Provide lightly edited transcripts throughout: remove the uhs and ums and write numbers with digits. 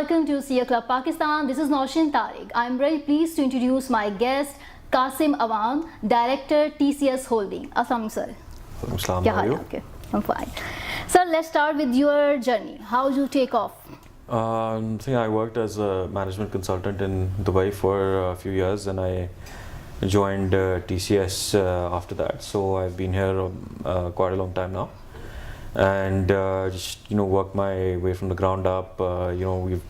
welcome to CA Club Pakistan. This is Naushin Tariq. I'm very pleased to introduce my guest, Qasim Awan, Director, TCS Holdings. Assalamu sir. Assalamu, how are you? Okay, I'm fine. Sir, let's start with your journey. How did you take off? I worked as a management consultant in Dubai for a few years, and I joined TCS after that. So I've been here quite a long time now, and just worked my way from the ground up. We've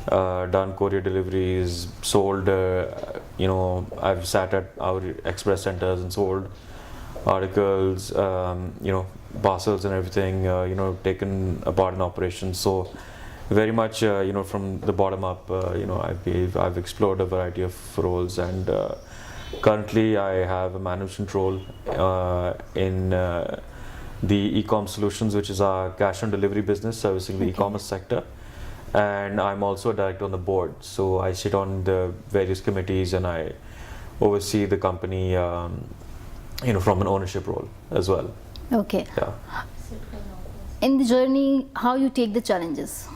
done courier deliveries, sold. I've sat at our express centers and sold articles, parcels and everything. Taken apart in operations. So very much, from the bottom up. I've explored a variety of roles, and currently I have a management role in the e-com solutions, which is our cash on delivery business servicing the e-commerce sector. And I'm also a director on the board, so I sit on the various committees and I oversee the company, from an ownership role as well. Okay. Yeah. In the journey, how you take the challenges?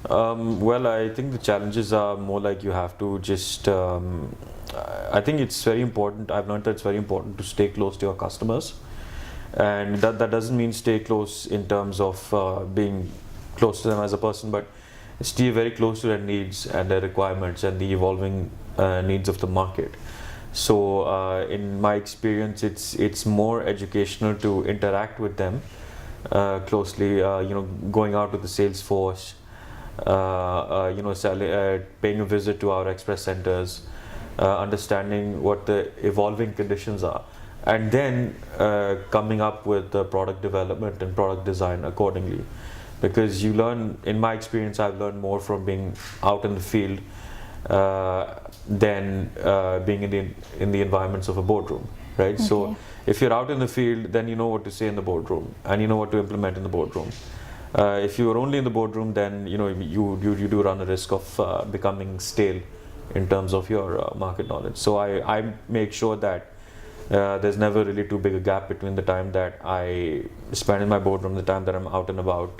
Well, I think the challenges are more like you have to just. I think it's very important. I've learned that it's very important to stay close to your customers, and that doesn't mean stay close in terms of being close to them as a person, but stay very close to their needs and their requirements and the evolving needs of the market. So in my experience, it's more educational to interact with them closely. Going out with the sales force, paying a visit to our express centers, understanding what the evolving conditions are, and then coming up with the product development and product design accordingly. Because you learn, in my experience, I've learned more from being out in the field than being in the environments of a boardroom, right? Okay. So if you're out in the field, then you know what to say in the boardroom, and you know what to implement in the boardroom. If you are only in the boardroom, then you do run a risk of becoming stale in terms of your market knowledge. So I make sure that there's never really too big a gap between the time that I spend in my boardroom, the time that I'm out and about,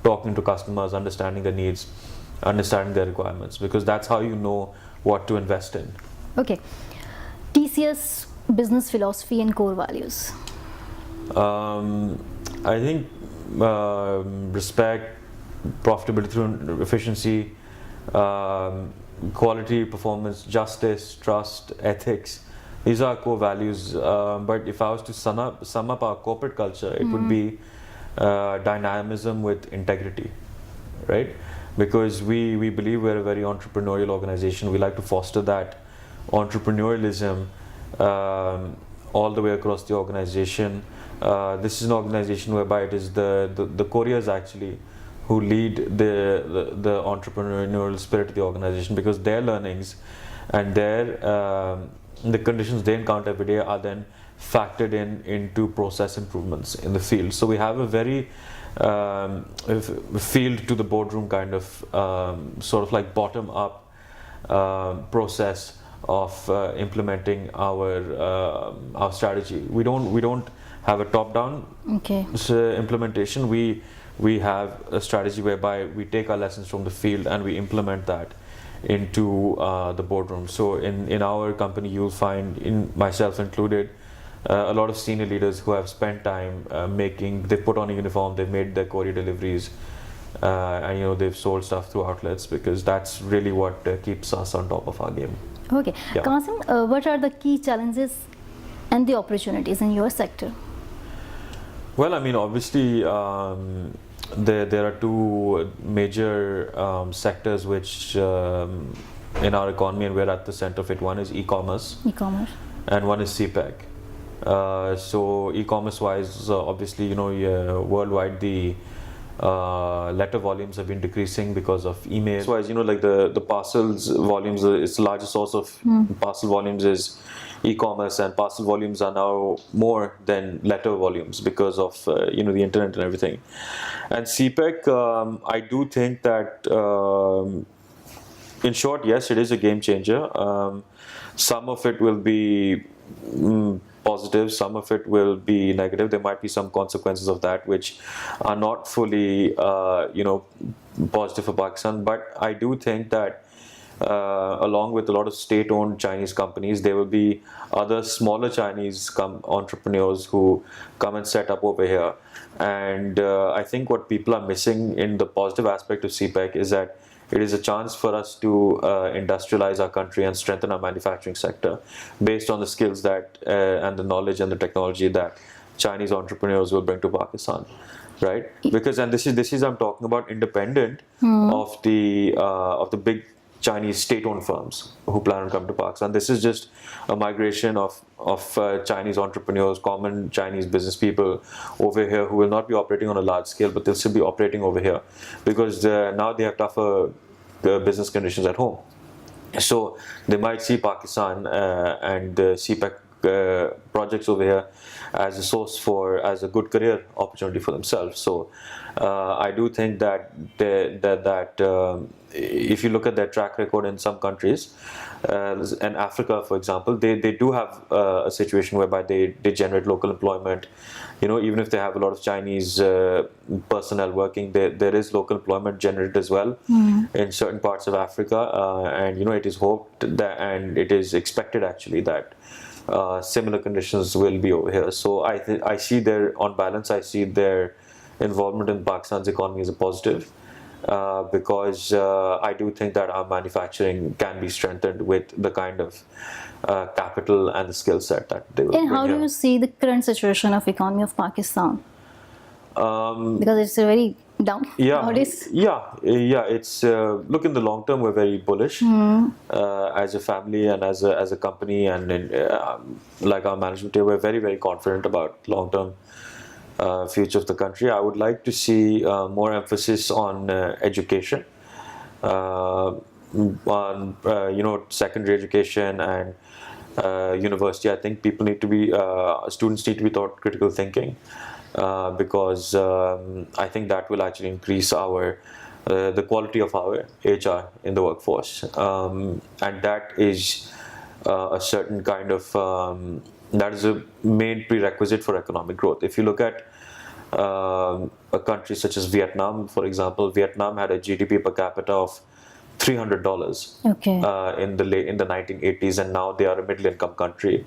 talking to customers, understanding their needs, understanding their requirements, because that's how you know what to invest in. Okay. TCS business philosophy and core values. I think respect, profitability through efficiency, quality, performance, justice, trust, ethics. These are our core values. But if I was to sum up our corporate culture, it would be dynamism with integrity, right? Because we believe we're a very entrepreneurial organization. We like to foster that entrepreneurialism all the way across the organization. This is an organization whereby it is the couriers actually who lead the entrepreneurial spirit of the organization, because their learnings and the conditions they encounter every day are then factored into process improvements in the field. So we have a very field to the boardroom kind of sort of like bottom up process of implementing our strategy. We don't have a top down implementation. We have a strategy whereby we take our lessons from the field and we implement that into the boardroom. So in our company, you'll find, in myself included, a lot of senior leaders who have spent time they put on a uniform, they've made their courier deliveries, and they've sold stuff through outlets, because that's really what keeps us on top of our game. Okay. Yeah. Qasim, what are the key challenges and the opportunities in your sector? Well, I mean, obviously, there are two major sectors which in our economy, and we're at the center of it. One is e-commerce, and one is CPEC. So e-commerce wise, obviously, worldwide the letter volumes have been decreasing because of email. So as like the parcels volumes, it's the largest source of parcel volumes is e-commerce, and parcel volumes are now more than letter volumes because of the internet and everything. And CPEC, I do think that in short, yes, it is a game changer. Some of it will be positive positive, some of it will be negative. There might be some consequences of that which are not fully, positive for Pakistan. But I do think that along with a lot of state-owned Chinese companies, there will be other smaller Chinese entrepreneurs who come and set up over here. And I think what people are missing in the positive aspect of CPEC is that it is a chance for us to industrialize our country and strengthen our manufacturing sector based on the skills that and the knowledge and the technology that Chinese entrepreneurs will bring to Pakistan, right? Because, and this is I'm talking about independent of the big Chinese state-owned firms who plan on coming to Pakistan. This is just a migration of Chinese entrepreneurs, common Chinese business people over here who will not be operating on a large scale, but they'll still be operating over here because now they have tougher business conditions at home. So they might see Pakistan and the CPEC projects over here as a source as a good career opportunity for themselves. So I do think that if you look at their track record in some countries, and Africa, for example, they do have a situation whereby they generate local employment. Even if they have a lot of Chinese personnel working, there is local employment generated as well in certain parts of Africa, and it is hoped that, and it is expected actually, that similar conditions will be over here. So I see on balance, I see their involvement in Pakistan's economy as a positive. Because I do think that our manufacturing can be strengthened with the kind of capital and the skill set that they will And bring how do here. you see the current situation of economy of Pakistan? Because it's a very down nowadays. It's look, in the long term, we're very bullish as a family and as a company, and like our management here, we're very, very confident about long term future of the country. I would like to see more emphasis on education, on secondary education and university. I think students need to be taught critical thinking because I think that will actually increase the quality of our HR in the workforce, and that is a certain kind of that is a main prerequisite for economic growth. If you look at a country such as Vietnam, for example, Vietnam had a GDP per capita of $300 in the 1980s, and now they are a middle income country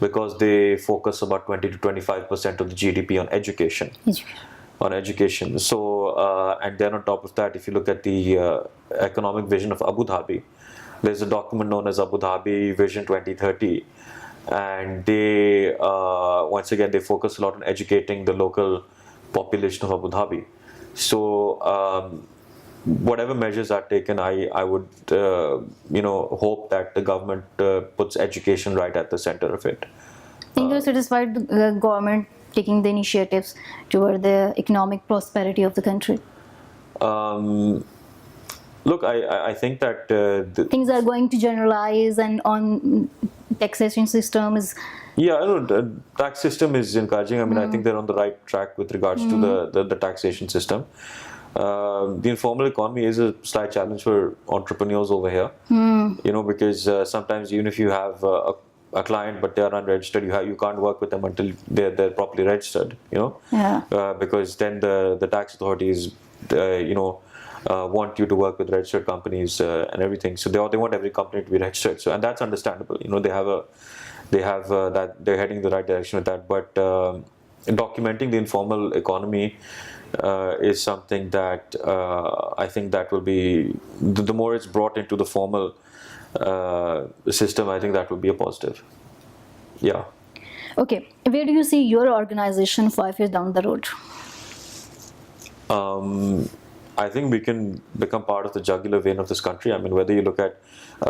because they focus about 20 to 25% of the GDP on education. So and then on top of that, if you look at the economic vision of Abu Dhabi, there's a document known as Abu Dhabi Vision 2030. And they once again they focus a lot on educating the local population of Abu Dhabi. So whatever measures are taken, I would hope that the government puts education right at the center of it. And you're satisfied the government taking the initiatives toward the economic prosperity of the country? Look, I think that things are going to generalize, and on taxation system is... the tax system is encouraging. I mean, I think they're on the right track with regards to the taxation system. The informal economy is a slight challenge for entrepreneurs over here, because sometimes even if you have a client but they are unregistered, you can't work with them until they're properly registered, because then the tax authorities, want you to work with registered companies and everything. So they want every company to be registered. So, and that's understandable. They have that they're heading in the right direction with that. But documenting the informal economy is something that I think that will be the more it's brought into the formal system. I think that will be a positive. Yeah. Okay, where do you see your organization 5 years down the road? I think we can become part of the jugular vein of this country. I mean, whether you look at,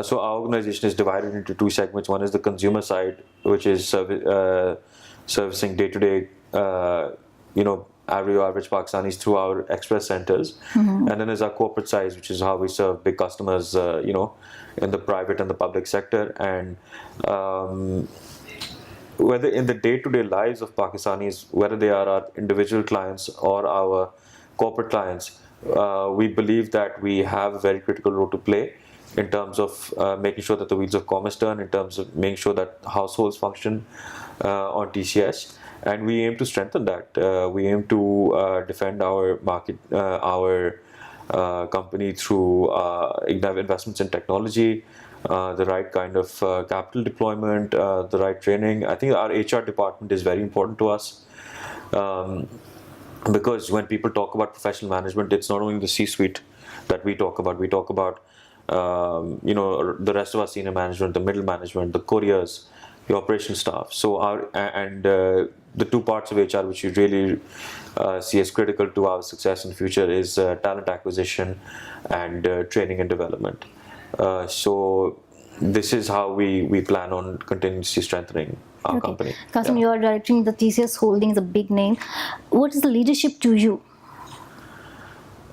so our organization is divided into two segments. One is the consumer side, which is servicing day-to-day, average Pakistanis through our express centers. And then there's our corporate side, which is how we serve big customers, in the private and the public sector. And whether in the day-to-day lives of Pakistanis, whether they are our individual clients or our corporate clients, we believe that we have a very critical role to play in terms of making sure that the wheels of commerce turn, in terms of making sure that households function, on TCS, and we aim to strengthen that. We aim to defend our market, our company through investments in technology, the right kind of capital deployment, the right training. I think our HR department is very important to us. Because when people talk about professional management, it's not only the C-suite that we talk about. We talk about the rest of our senior management, the middle management, the couriers, the operation staff. So the two parts of HR which we really see as critical to our success in the future is talent acquisition and training and development. So this is how we plan on continuously strengthening our company. Qasim, you are directing the TCS Holdings, a big name. What is the leadership to you?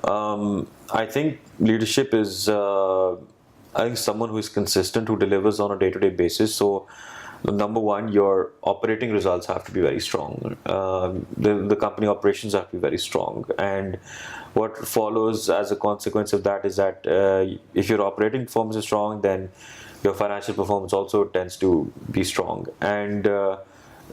I think leadership is someone who is consistent, who delivers on a day-to-day basis. So number one, your operating results have to be very strong. The company operations have to be very strong, and what follows as a consequence of that is that if your operating performance is strong, then your financial performance also tends to be strong. And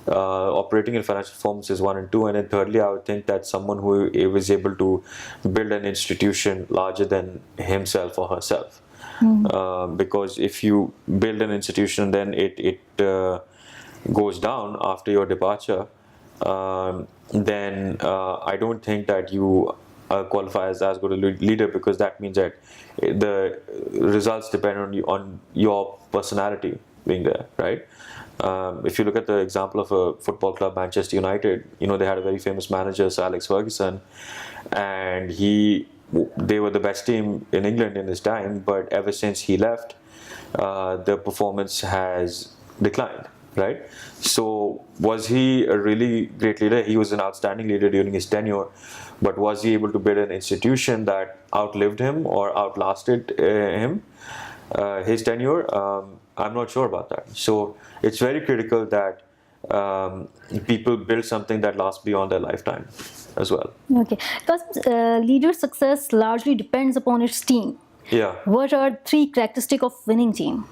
operating and financial performance is one and two. And then thirdly, I would think that someone who is able to build an institution larger than himself or herself. Because if you build an institution, then it goes down after your departure, then I don't think that you qualify as good a leader, because that means that the results depend on your personality being there, right? If you look at the example of a football club, Manchester United, they had a very famous manager, Sir Alex Ferguson, and they were the best team in England in his time, but ever since he left, the performance has declined, right? So was he a really great leader? He was an outstanding leader during his tenure, but was he able to build an institution that outlived him or outlasted his tenure? I'm not sure about that. So it's very critical that people build something that lasts beyond their lifetime as well. Okay, because leader success largely depends upon its team. Yeah. What are three characteristics of winning team?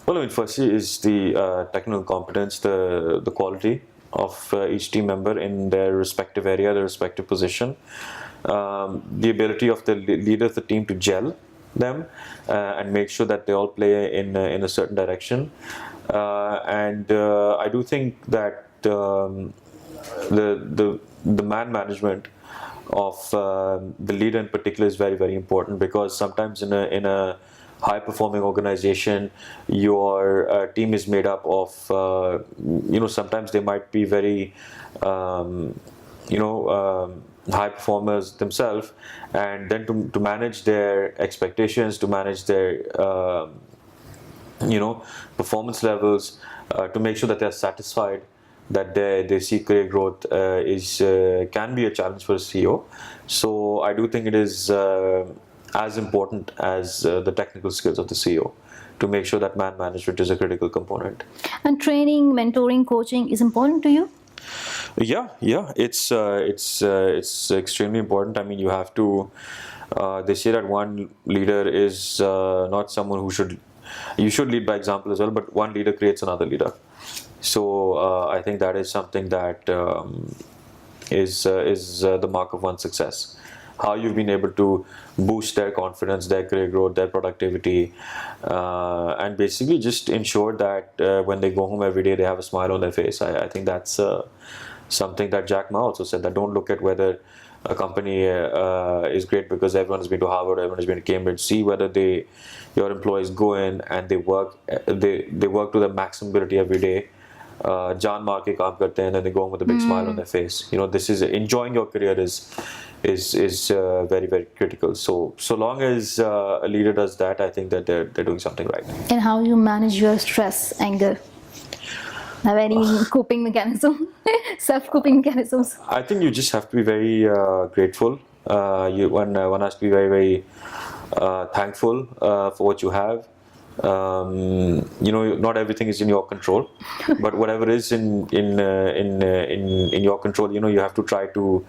Well, firstly is the technical competence, the quality of each team member in their respective area, their respective position, the ability of the leader of the team to gel them and make sure that they all play in a certain direction. And I do think that the man management of the leader in particular is very, very important, because sometimes in a high performing organization, your team is made up of sometimes they might be very high performers themselves, and then to manage their expectations, to manage their performance levels, to make sure that they're satisfied, that they see career growth can be a challenge for a CEO. So I do think it is as important as the technical skills of the CEO to make sure that man management is a critical component. And training, mentoring, coaching is important to you? Yeah, it's extremely important. I mean, you have to. They say that one leader is not someone you should lead by example as well, but one leader creates another leader. So I think that is something that is the mark of one's success. How you've been able to boost their confidence, their career growth, their productivity, and basically just ensure that when they go home every day, they have a smile on their face. I think that's something that Jack Ma also said, that don't look at whether a company is great because everyone has been to Harvard, everyone has been to Cambridge. See whether your employees go in and they work to their maximum ability every day. Jaan maar ke kaam karte hain, and then they go home with a big smile on their face. This is enjoying your career is very, very critical. So long as a leader does that, I think that they're doing something right. And how you manage your stress, anger? Have any coping mechanism, self-coping mechanisms? I think you just have to be very grateful. One has to be very, very thankful for what you have. Not everything is in your control, but whatever is in your control, you have to try to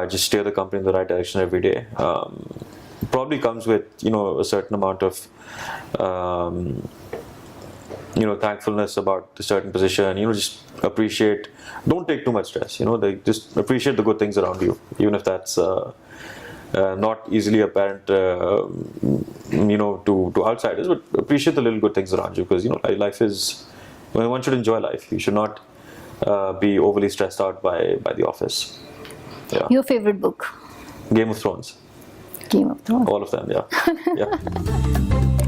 just steer the company in the right direction every day. Probably comes with a certain amount of thankfulness about a certain position. Just appreciate. Don't take too much stress. Just appreciate the good things around you, even if that's not easily apparent, to outsiders. But appreciate the little good things around you, because life is. One should enjoy life. You should not be overly stressed out by the office. Yeah. Your favorite book? Game of Thrones. Game of Thrones. All of them. Yeah. Yeah.